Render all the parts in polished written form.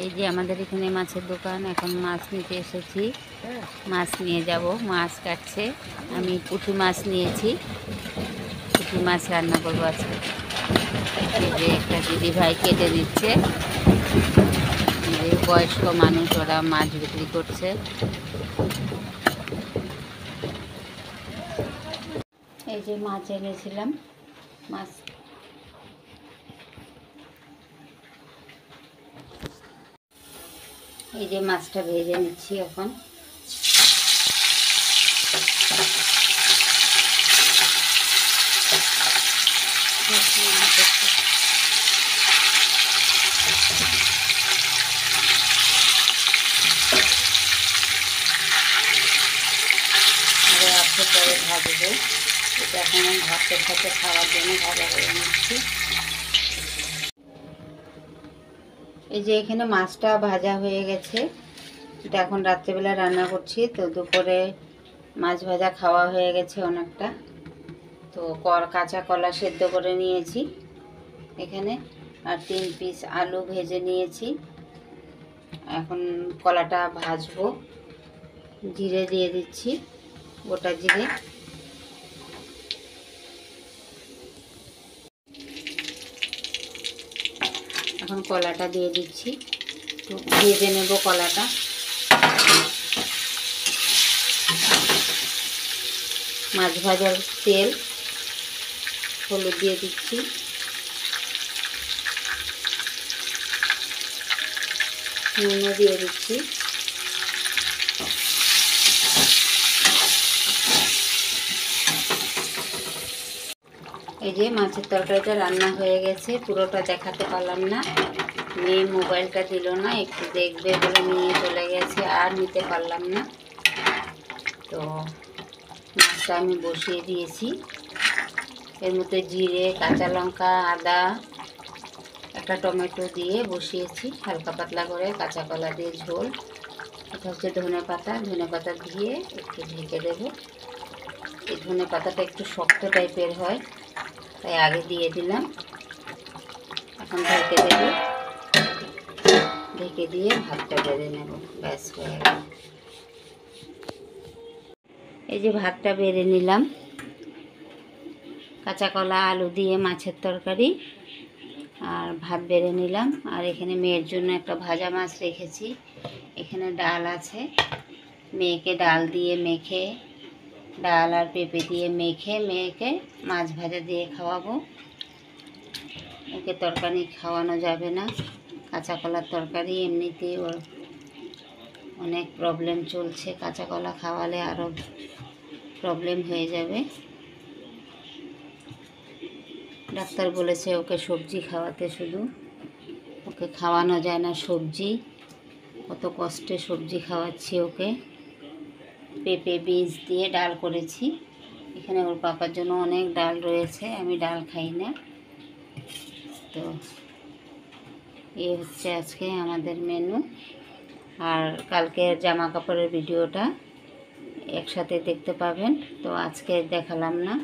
এই যে আমাদের এখানে মাছের দোকান, এখন মাছ নিতে এসেছি। মাছ নিয়ে যাব, মাছ কাটছে। আমি পুঁটি মাছ নিয়েছি, পুঁটি মাছ রান্না করবো আজকে। এই যে একটা দিদি ভাই কেটে দিচ্ছে, বয়স্ক মানুষ, ওরা মাছ বিক্রি করছে। এই যে মাছ এনেছিলাম, মাছ এই যে মাছটা ভেজে নিচ্ছি এখন। পরে ভাজবো, এটা এখন ভাতের সাথে খাওয়ার জন্য ভাজা করে নিচ্ছি। এই যে এখানে মাছটা ভাজা হয়ে গেছে, এটা এখন রাত্রেবেলা রান্না করছি। তো দুপুরে মাছ ভাজা খাওয়া হয়ে গেছে অনেকটা। তো কাঁচা কলা সেদ্ধ করে নিয়েছি এখানে, আর 3 পিস আলু ভেজে নিয়েছি। এখন কলাটা ভাজবো, জিরে দিয়ে দিচ্ছি, গোটা জিরে। এখন কলাটা দিয়ে দিচ্ছি, তো ভেজে নেব কলাটা। মাছ ভাজার তেল, হলুদ দিয়ে দিচ্ছি, নুনও দিয়ে দিচ্ছি। এই যে মাছের তরকারিটা রান্না হয়ে গেছে, পুরোটা দেখাতে পারলাম না, মেয়ে মোবাইলটা দিল না, একটু দেখবে বলে নিয়ে চলে গেছে, আর নিতে পারলাম না। তো মাছটা আমি বসিয়ে দিয়েছি, এর মধ্যে জিরে, কাঁচা লঙ্কা, আদা, একটা টমেটো দিয়ে বসিয়েছি হালকা পাতলা করে, কাঁচা কলা দিয়ে ঝোল। এটা হচ্ছে ধনে পাতা দিয়ে একটু ঢেকে দেব। এই ধনে পাতাটা একটু শক্ত টাইপের হয়, তাই আগে দিয়ে দিলাম। এখন ঢেকে দেব, ঢেকে দিয়ে ভাতটা বেড়ে নেব, ব্যাস হয়ে গেল। এই যে ভাতটা বেড়ে নিলাম, কাঁচা কলা আলু দিয়ে মাছের তরকারি, আর ভাত বেড়ে নিলাম। আর এখানে মেয়ের জন্য একটা ভাজা মাছ রেখেছি, এখানে ডাল আছে, মেয়েকে ডাল দিয়ে মেখে, ডাল আর পেঁপে দিয়ে মেখে মেয়েকে মাছ ভাজা দিয়ে খাওয়াবো। ওকে তরকারি খাওয়ানো যাবে না, কাঁচা কলার তরকারি, এমনিতেই ওর অনেক প্রবলেম চলছে, কাঁচা কলা খাওয়ালে আরও প্রবলেম হয়ে যাবে। ডাক্তার বলেছে ওকে সবজি খাওয়াতে, শুধু ওকে খাওয়ানো যায় না সবজি, কত কষ্টে সবজি খাওয়াচ্ছি ওকে। পেঁপে বীজ দিয়ে ডাল করেছি, এখানে ওর পাপার জন্য অনেক ডাল রয়েছে, আমি ডাল খাই না। তো এই হচ্ছে আজকে আমাদের মেনু। আর কালকের জামা কাপড়ের ভিডিওটা একসাথে দেখতে পাবেন, তো আজকে দেখালাম না,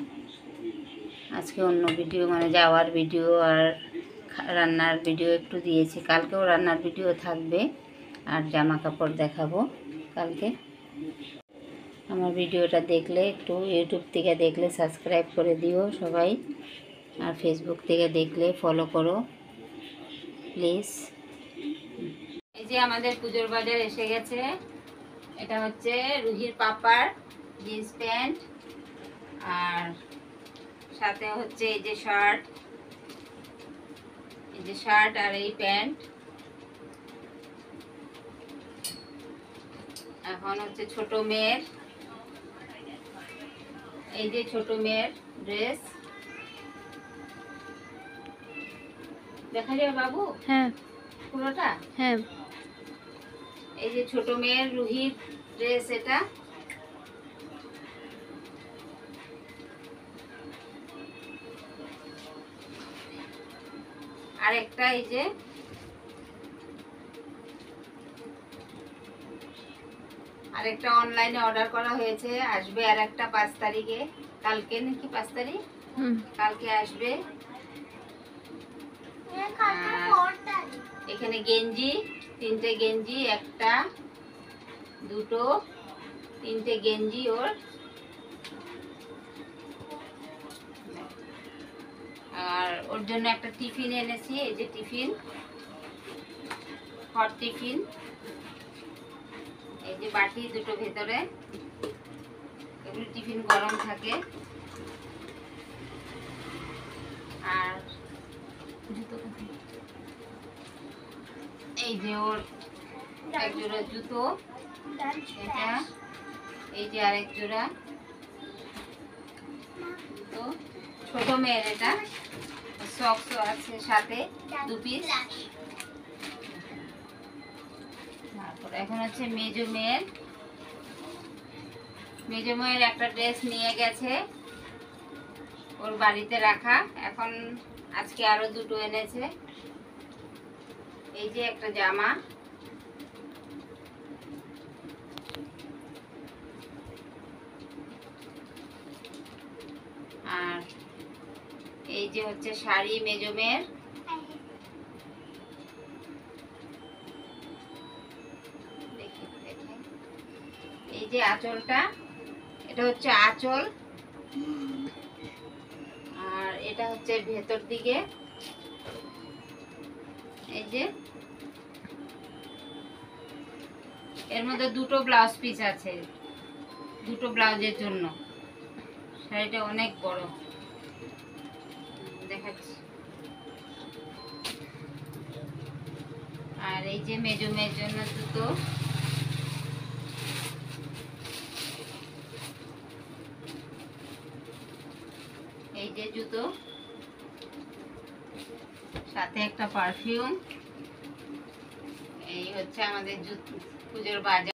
আজকে অন্য ভিডিও, মানে যাওয়ার ভিডিও আর রান্নার ভিডিও একটু দিয়েছি। কালকেও রান্নার ভিডিও থাকবে, আর জামা কাপড় দেখাবো কালকে। আমার ভিডিওটা দেখলে, একটু ইউটিউব থেকে দেখলে সাবস্ক্রাইব করে দিও সবাই, আর ফেসবুক থেকে দেখলে ফলো করো প্লিজ। এই যে আমাদের পুজোর বাজার এসে গেছে, এটা হচ্ছে রুহির পাপার জিন্স প্যান্ট, আর সাথে হচ্ছে এই যে শার্ট, আর এই প্যান্ট। এখন হচ্ছে ছোট মেয়ের, এই যে ছোট মেয়ের ড্রেস, দেখা যাবে বাবু? হ্যাঁ, পুরোটা। হ্যাঁ, এই যে ছোট মেয়ের রুহির ড্রেস, এটা আর একটা, এই যে আরেকটা অনলাইনে অর্ডার করা হয়েছে, আসবে আর একটা 5 তারিখে, কালকে নাকি 5 তারিখ, কালকে আসবে। এখানে গেঞ্জি তিনটে গেঞ্জি, একটা দুটো তিনটে গেঞ্জি ওর। আর ওর জন্য একটা টিফিন এনেছি, এই যে টিফিন, হট টিফিন। এই যে বাটি দুটো ভেতরে, এগুলো টিফিন গরম থাকে। আর এই যে ওর এক জোড়া জুতো, এটা এই যে আরেক জোড়া জুতো, ছোট মেয়ের এটা। সক্স আছে সাথে 2 পিস। তারপর এখন হচ্ছে মেজো মেয়ের একটা ড্রেস নিয়ে গেছে ওর বাড়িতে রাখা, এখন আজকে আরো দুটো এনেছে। এই যে একটা জামা, আর এই যে হচ্ছে শাড়ি মেজো মেয়ের। এই যে আঁচলটা, এটা হচ্ছে আঁচল, আর এটা হচ্ছে ভেতর দিকে। এই যে এর মধ্যে দুটো ব্লাউজ পিস আছে, দুটো ব্লাউজের জন্য। শাড়িটা অনেক বড়, দেখাচ্ছি। আর এই যে মেজো মেয়ের জন্য জুতো, এই যে জুতো, সাথে একটা পারফিউম। এই হচ্ছে আমাদের পুজোর বাজার।